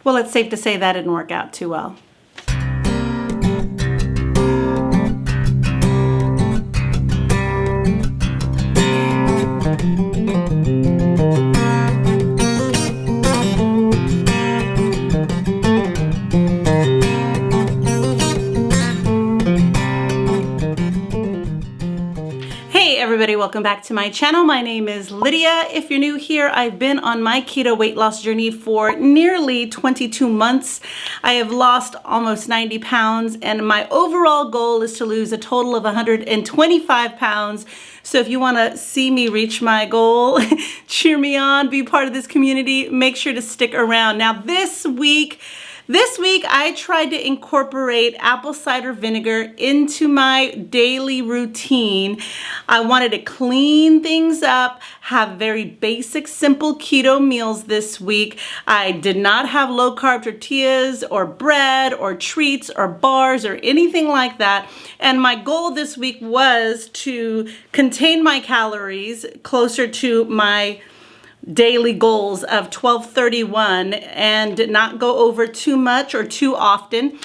Well, it's safe to say that didn't work out too well. Everybody, welcome back to my channel. My name is Lydia. If you're new here, I've been on my keto weight loss journey for nearly 22 months. I have lost almost 90 pounds and my overall goal is to lose a total of 125 pounds. So if you want to see me reach my goal, cheer me on, be part of this community, make sure to stick around. Now this week I tried to incorporate apple cider vinegar into my daily routine. I wanted to clean things up, have very basic, simple keto meals this week. I did not have low-carb tortillas or bread or treats or bars or anything like that. And my goal this week was to contain my calories closer to my daily goals of 1231 and not go over too much or too often.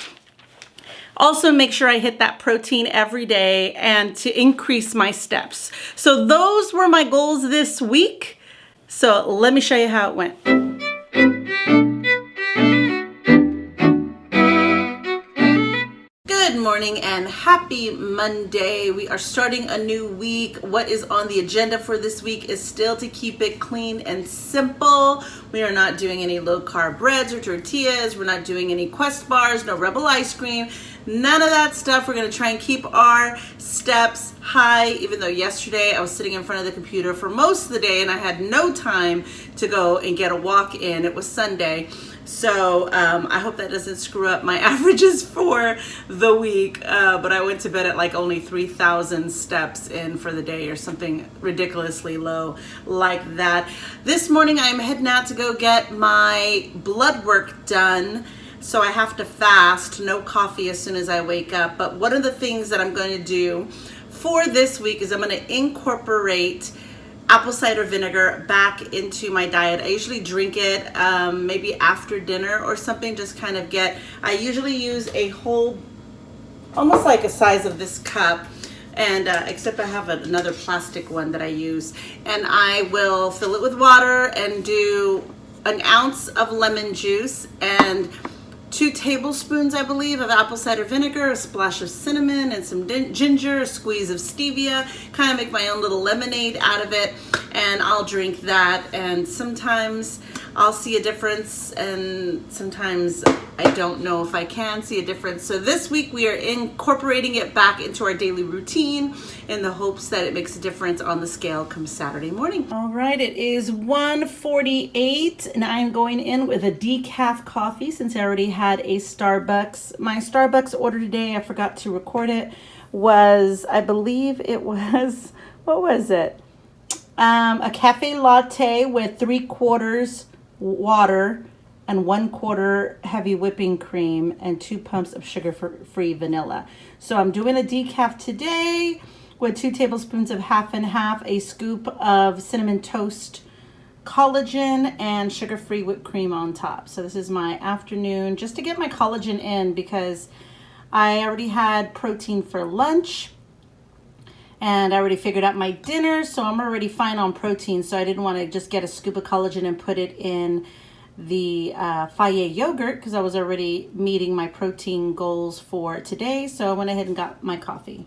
Also make sure I hit that protein every day and to increase my steps. So those were my goals this week. So let me show you how it went. Good morning and happy Monday. We are starting a new week. What is on the agenda for this week is still to keep it clean and simple. We are not doing any low carb breads or tortillas. We're not doing any Quest bars, no Rebel ice cream, none of that stuff. We're going to try and keep our steps high, even though yesterday I was sitting in front of the computer for most of the day and I had no time to go and get a walk in. It was Sunday. So I hope that doesn't screw up my averages for the week, but I went to bed at like only 3,000 steps in for the day or something ridiculously low like that. This morning I'm heading out to go get my blood work done. So I have to fast, no coffee as soon as I wake up. But one of the things that I'm going to do for this week is I'm going to incorporate apple cider vinegar back into my diet. I usually drink it maybe after dinner or something, just kind of I usually use a whole, almost like a size of this cup, and except I have another plastic one that I use, and I will fill it with water and do an ounce of lemon juice and 2 tablespoons, I believe, of apple cider vinegar, a splash of cinnamon and some ginger, a squeeze of stevia, kind of make my own little lemonade out of it, and I'll drink that. And sometimes I'll see a difference and sometimes I don't know if I can see a difference. So this week we are incorporating it back into our daily routine in the hopes that it makes a difference on the scale come Saturday morning. All right, it is 1:48 and I'm going in with a decaf coffee since I already had a Starbucks. My Starbucks order today, I forgot to record it, was, I believe it was, what was it? A cafe latte with 3/4 water and 1/4 heavy whipping cream and 2 pumps of sugar-free vanilla. So I'm doing a decaf today with 2 tablespoons of half and half, a scoop of cinnamon toast collagen and sugar-free whipped cream on top. So this is my afternoon just to get my collagen in because I already had protein for lunch and I already figured out my dinner, so I'm already fine on protein. So I didn't want to just get a scoop of collagen and put it in the Fage yogurt because I was already meeting my protein goals for today. So I went ahead and got my coffee.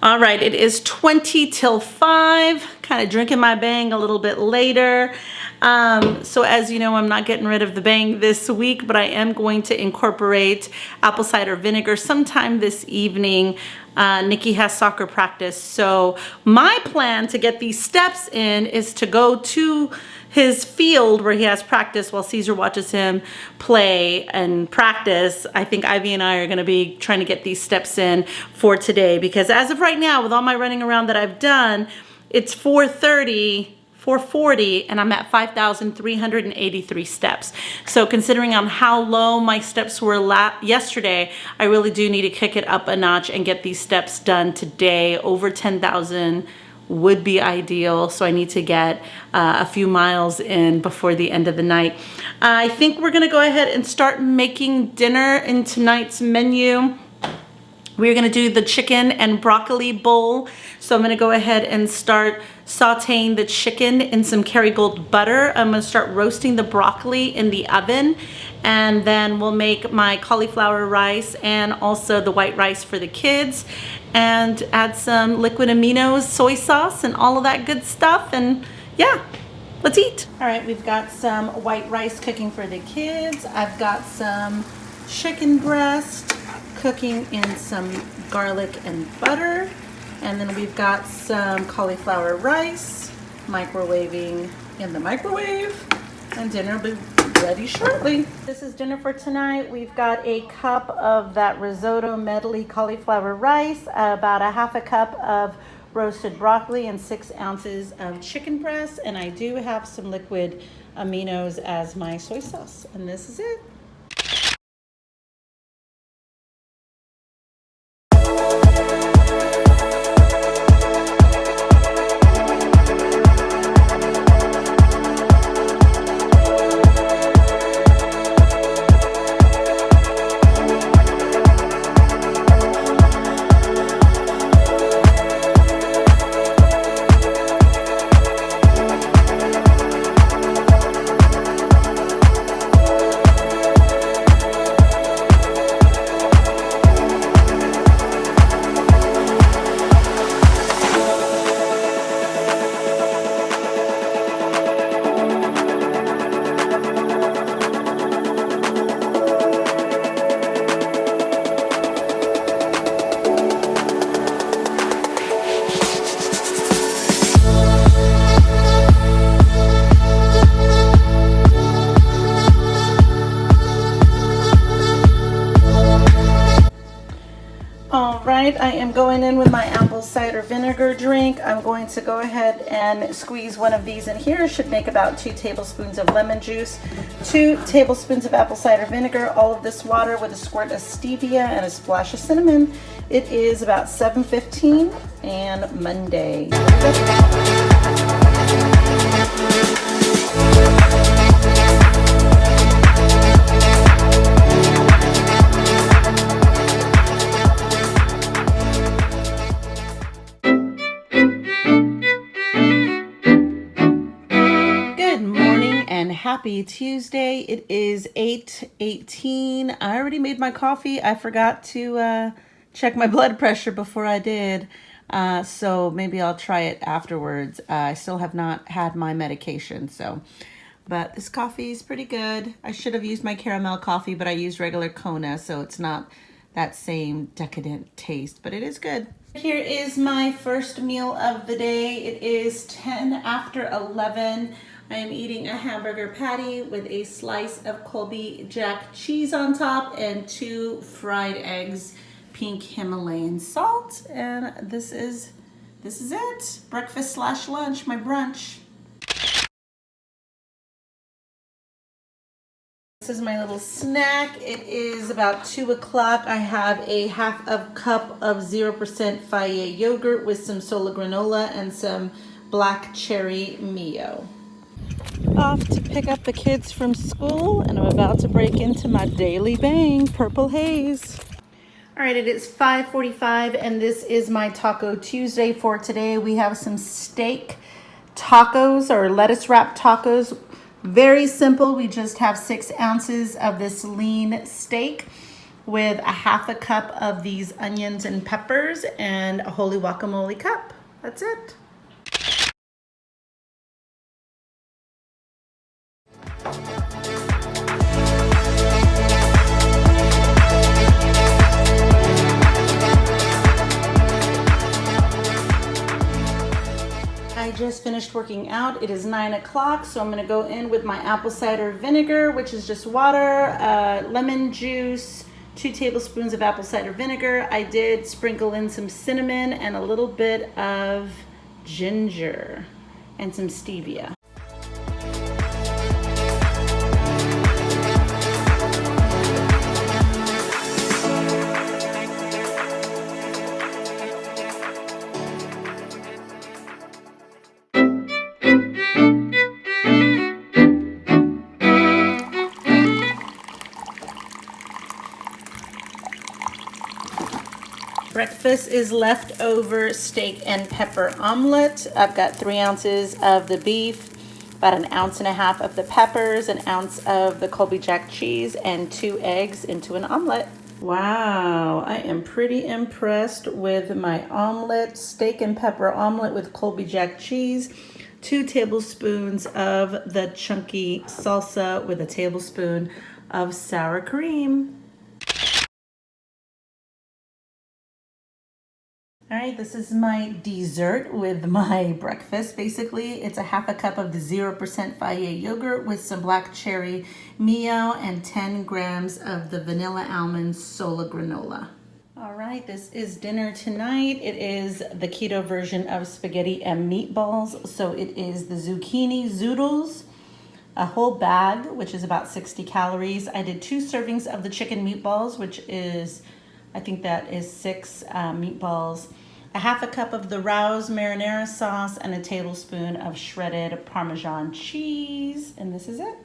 All right, it is 20 till 5, kind of drinking my Bang a little bit later. So as you know, I'm not getting rid of the Bang this week, but I am going to incorporate apple cider vinegar sometime this evening. Nikki has soccer practice, so my plan to get these steps in is to go to his field where he has practice while Caesar watches him play and practice. I think Ivy and I are going to be trying to get these steps in for today because as of right now, with all my running around that I've done, it's 4:40 and I'm at 5,383 steps. So considering on how low my steps were yesterday, I really do need to kick it up a notch and get these steps done today, over 10,000 would be ideal. So I need to get a few miles in before the end of the night. I think we're gonna go ahead and start making dinner in tonight's menu. We're gonna do the chicken and broccoli bowl. So I'm gonna go ahead and start sauteing the chicken in some Kerrygold butter. I'm gonna start roasting the broccoli in the oven, and then we'll make my cauliflower rice and also the white rice for the kids, and add some liquid aminos, soy sauce, and all of that good stuff. And yeah, let's eat. All right, we've got some white rice cooking for the kids. I've got some chicken breast cooking in some garlic and butter. And then we've got some cauliflower rice microwaving in the microwave, and dinner will be ready shortly. This is dinner for tonight. We've got a cup of that risotto medley cauliflower rice, about a half a cup of roasted broccoli, and 6 ounces of chicken breast. And I do have some liquid aminos as my soy sauce. And this is it. All right, I am going in with my apple cider vinegar drink. I'm going to go ahead and squeeze one of these in here. It should make about 2 tablespoons of lemon juice, 2 tablespoons of apple cider vinegar, all of this water with a squirt of stevia and a splash of cinnamon. It is about 7:15 and Monday. Happy Tuesday. It is 8:18. I already made my coffee. I forgot to check my blood pressure before I did. So maybe I'll try it afterwards. I still have not had my medication, but this coffee is pretty good. I should have used my caramel coffee, but I used regular Kona, so it's not that same decadent taste, but it is good. Here is my first meal of the day. It is 10 after 11. I am eating a hamburger patty with a slice of Colby Jack cheese on top and 2 fried eggs, pink Himalayan salt. And this is it. Breakfast / lunch, my brunch. This is my little snack. It is about 2 o'clock. I have a half of cup of 0% Fage yogurt with some Sola granola and some black cherry Mio. Off to pick up the kids from school, and I'm about to break into my daily bang, Purple Haze. All right, it is 5:45, and this is my Taco Tuesday for today. We have some steak tacos or lettuce wrap tacos. Very simple. We just have 6 ounces of this lean steak with a half a cup of these onions and peppers and a holy guacamole cup. That's it. I just finished working out. It is 9 o'clock, so I'm going to go in with my apple cider vinegar, which is just water, lemon juice, 2 tablespoons of apple cider vinegar. I did sprinkle in some cinnamon and a little bit of ginger and some stevia. breakfast is leftover steak and pepper omelet. I've got 3 ounces of the beef, about 1.5 ounces of the peppers, 1 ounce of the Colby Jack cheese, and 2 eggs into an omelet. Wow, I am pretty impressed with my omelet, steak and pepper omelet with Colby Jack cheese, 2 tablespoons of the chunky salsa with a tablespoon of sour cream. All right, this is my dessert with my breakfast. Basically, it's 1/2 cup of the 0% Fage yogurt with some black cherry Mio and 10 grams of the vanilla almond Sola granola. All right, this is dinner tonight. It is the keto version of spaghetti and meatballs. So it is the zucchini zoodles, a whole bag, which is about 60 calories. I did 2 servings of the chicken meatballs, which is, I think that is 6 meatballs, 1/2 cup of the Rouse marinara sauce, and a tablespoon of shredded Parmesan cheese. And this is it.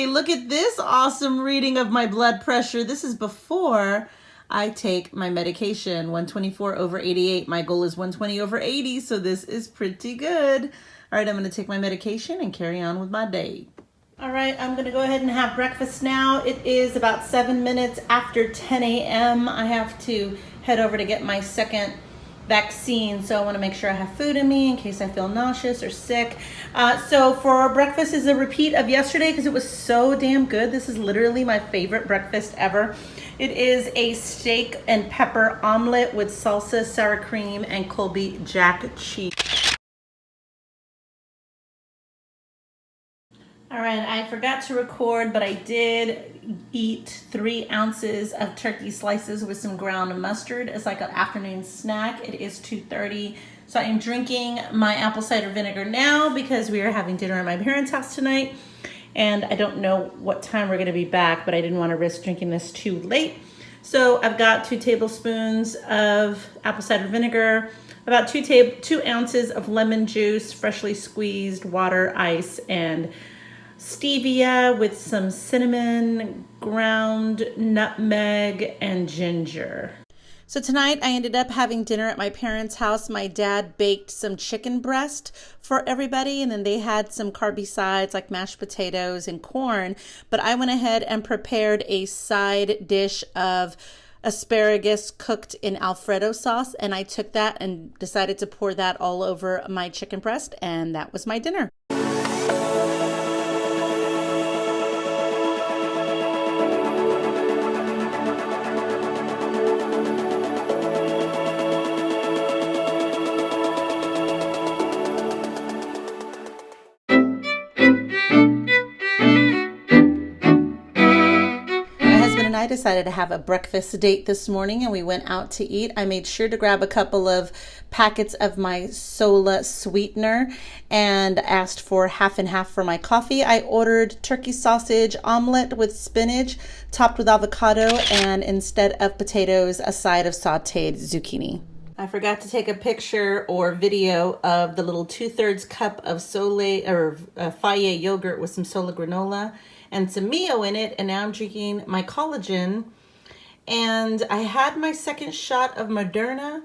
Look at this awesome reading of my blood pressure. This is before I take my medication, 124/88. My goal is 120/80, so this is pretty good. All right, I'm going to take my medication and carry on with my day. All right, I'm going to go ahead and have breakfast now. It is about 7 minutes after 10 a.m. I have to head over to get my second vaccine, so I want to make sure I have food in me in case I feel nauseous or sick. So for breakfast is a repeat of yesterday because it was so damn good. This is literally my favorite breakfast ever. It is a steak and pepper omelet with salsa, sour cream, and Colby Jack cheese. All right, I forgot to record, but I did eat 3 ounces of turkey slices with some ground mustard as like an afternoon snack. It is 2:30, so I am drinking my apple cider vinegar now because we are having dinner at my parents' house tonight, and I don't know what time we're gonna be back, but I didn't want to risk drinking this too late. So I've got 2 tablespoons of apple cider vinegar, about 2 ounces of lemon juice, freshly squeezed, water, ice, and stevia with some cinnamon, ground nutmeg, and ginger. So tonight I ended up having dinner at my parents' house. My dad baked some chicken breast for everybody, and then they had some carby sides like mashed potatoes and corn. But I went ahead and prepared a side dish of asparagus cooked in Alfredo sauce, and I took that and decided to pour that all over my chicken breast, and that was my dinner. I decided to have a breakfast date this morning and we went out to eat. I made sure to grab a couple of packets of my Sola sweetener and asked for half and half for my coffee. I ordered turkey sausage omelet with spinach topped with avocado, and instead of potatoes, a side of sauteed zucchini. I forgot to take a picture or video of the little 2/3 cup of Fage yogurt with some Sola granola and some Mio in it, and now I'm drinking my collagen. And I had my second shot of Moderna,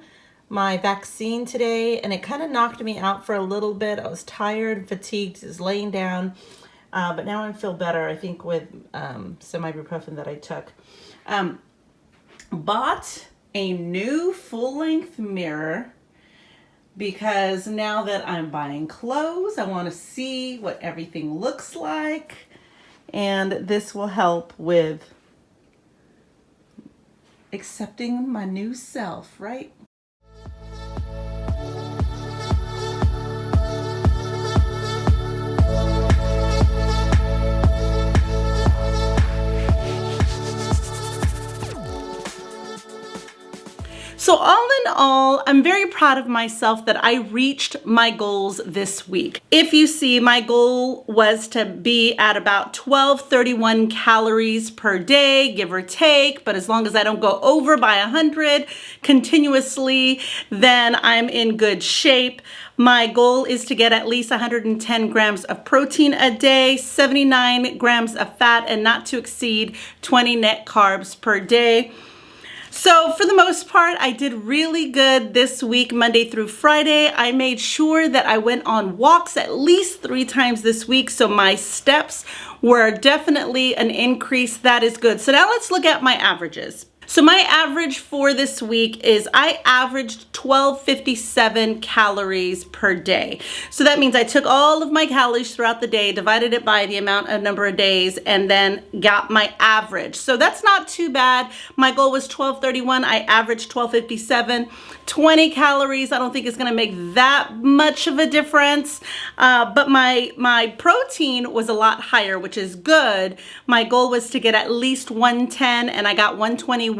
my vaccine today, and it kind of knocked me out for a little bit. I was tired, fatigued, just laying down, but now I feel better, I think, with some ibuprofen that I took. Bought a new full-length mirror because now that I'm buying clothes, I want to see what everything looks like. And this will help with accepting my new self, right? So all in all, I'm very proud of myself that I reached my goals this week. If you see, my goal was to be at about 1231 calories per day, give or take, but as long as I don't go over by 100 continuously, then I'm in good shape. My goal is to get at least 110 grams of protein a day, 79 grams of fat, and not to exceed 20 net carbs per day. So for the most part, I did really good this week, Monday through Friday. I made sure that I went on walks at least 3 times this week, so my steps were definitely an increase. That is good. So now let's look at my averages. So my average for this week is I averaged 1257 calories per day. So that means I took all of my calories throughout the day, divided it by the number of days, and then got my average. So that's not too bad. My goal was 1231. I averaged 1257. 20 calories, I don't think it's gonna make that much of a difference. But my protein was a lot higher, which is good. My goal was to get at least 110, and I got 121.5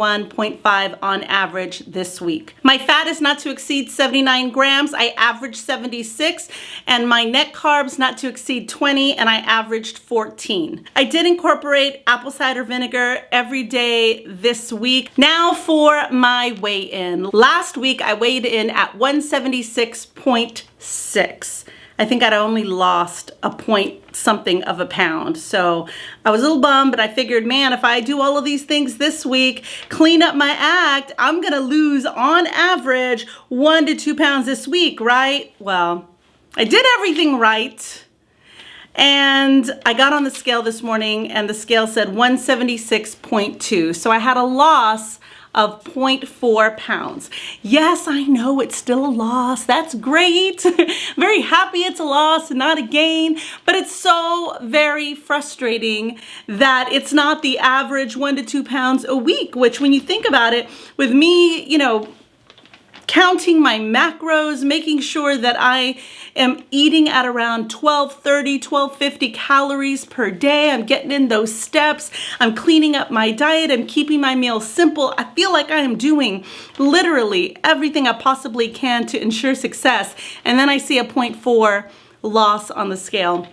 on average this week. My fat is not to exceed 79 grams. I averaged 76, and my net carbs not to exceed 20, and I averaged 14. I did incorporate apple cider vinegar every day this week. Now for my weigh-in. Last week, I weighed in at 176.6. I think I'd only lost a point something of a pound. So I was a little bummed, but I figured, man, if I do all of these things this week, clean up my act, I'm gonna lose on average 1 to 2 pounds this week, right? Well, I did everything right. And I got on the scale this morning and the scale said 176.2. So I had a loss of 0.4 pounds. Yes, I know it's still a loss. That's great. Very happy it's a loss, not a gain, but it's so very frustrating that it's not the average 1 to 2 pounds a week, which when you think about it, with me, counting my macros, making sure that I am eating at around 1230, 1250 calories per day. I'm getting in those steps. I'm cleaning up my diet. I'm keeping my meals simple. I feel like I am doing literally everything I possibly can to ensure success. And then I see a 0.4 loss on the scale.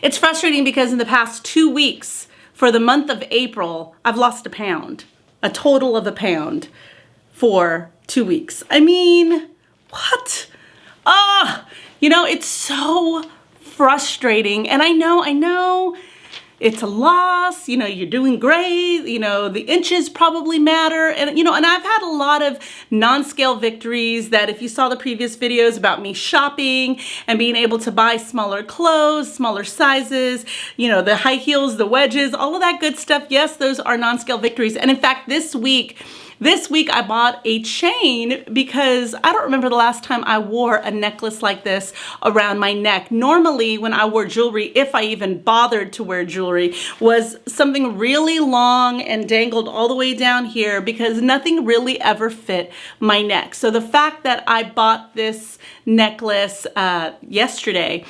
It's frustrating because in the past 2 weeks, for the month of April, I've lost a pound, a total of a pound for 2 weeks. I mean, what? It's so frustrating. And I know it's a loss, you're doing great, the inches probably matter. And, and I've had a lot of non-scale victories that if you saw the previous videos about me shopping and being able to buy smaller clothes, smaller sizes, the high heels, the wedges, all of that good stuff. Yes, those are non-scale victories. And in fact, this week I bought a chain because I don't remember the last time I wore a necklace like this around my neck. Normally when I wore jewelry, if I even bothered to wear jewelry, was something really long and dangled all the way down here because nothing really ever fit my neck. So the fact that I bought this necklace yesterday,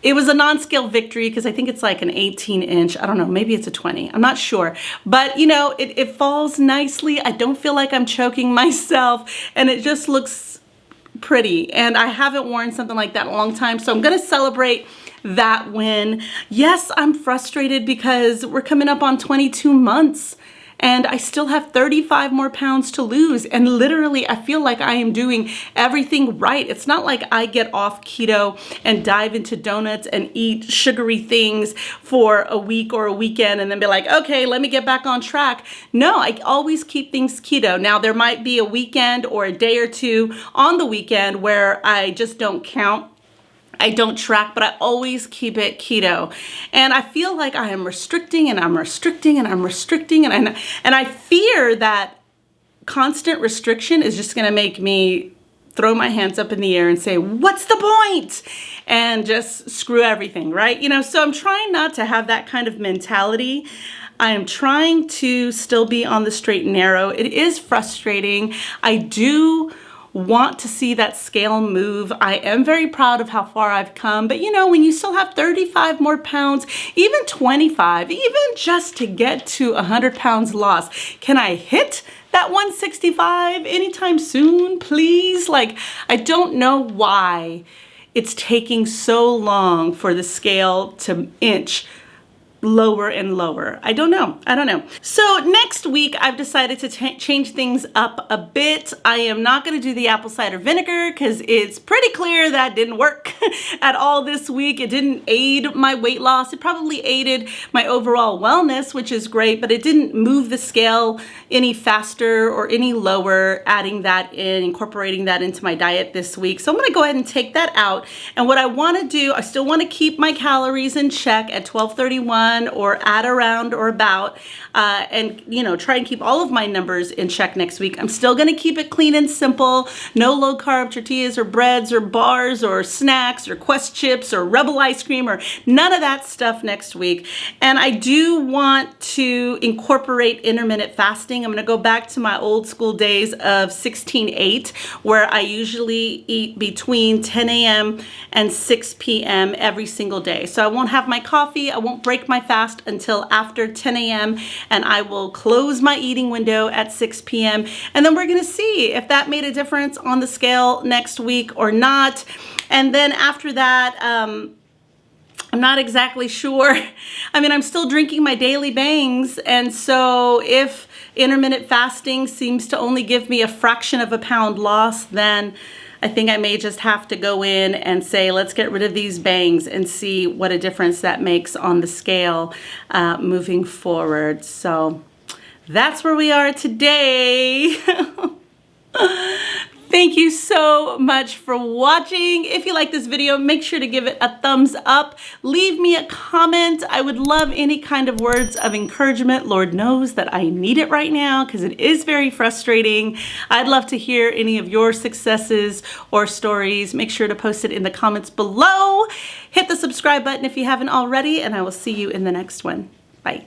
it was a non-scale victory because I think it's like an 18-inch. I don't know, maybe it's a 20. I'm not sure. But, it falls nicely. I don't feel like I'm choking myself, and it just looks pretty. And I haven't worn something like that in a long time, so I'm going to celebrate that win. Yes, I'm frustrated because we're coming up on 22 months. And I still have 35 more pounds to lose. And literally, I feel like I am doing everything right. It's not like I get off keto and dive into donuts and eat sugary things for a week or a weekend and then be like, okay, let me get back on track. No, I always keep things keto. Now, there might be a weekend or a day or two on the weekend where I just don't count. I don't track, but I always keep it keto. And I feel like I am restricting and I'm restricting and I'm restricting. And I fear that constant restriction is just gonna make me throw my hands up in the air and say, what's the point? And just screw everything, right? So I'm trying not to have that kind of mentality. I am trying to still be on the straight and narrow. It is frustrating. I do want to see that scale move. I am very proud of how far I've come, but when you still have 35 more pounds, even 25, even just to get to 100 pounds lost, can I hit that 165 anytime soon, please? Like, I don't know why it's taking so long for the scale to inch lower and lower. I don't know. So next week, I've decided to change things up a bit. I am not going to do the apple cider vinegar because it's pretty clear that didn't work at all this week. It didn't aid my weight loss. It probably aided my overall wellness, which is great, but it didn't move the scale any faster or any lower, adding that in, incorporating that into my diet this week. So I'm going to go ahead and take that out. And what I want to do, I still want to keep my calories in check at 1231 or at around or about, and try and keep all of my numbers in check next week. I'm still going to keep it clean and simple. No low carb tortillas or breads or bars or snacks or Quest chips or Rebel ice cream or none of that stuff next week. And I do want to incorporate intermittent fasting. I'm going to go back to my old school days of 16-8, where I usually eat between 10 a.m. and 6 p.m. every single day. So I won't have my coffee. I won't break my fast until after 10 a.m. and I will close my eating window at 6 p.m. And then we're going to see if that made a difference on the scale next week or not. And then after that, I'm not exactly sure. I mean, I'm still drinking my daily bangs. And so if intermittent fasting seems to only give me a fraction of a pound loss, then I think I may just have to go in and say, let's get rid of these bangs and see what a difference that makes on the scale moving forward. So that's where we are today. Thank you so much for watching. If you like this video, make sure to give it a thumbs up. Leave me a comment. I would love any kind of words of encouragement. Lord knows that I need it right now because it is very frustrating. I'd love to hear any of your successes or stories. Make sure to post it in the comments below. Hit the subscribe button if you haven't already, and I will see you in the next one. Bye.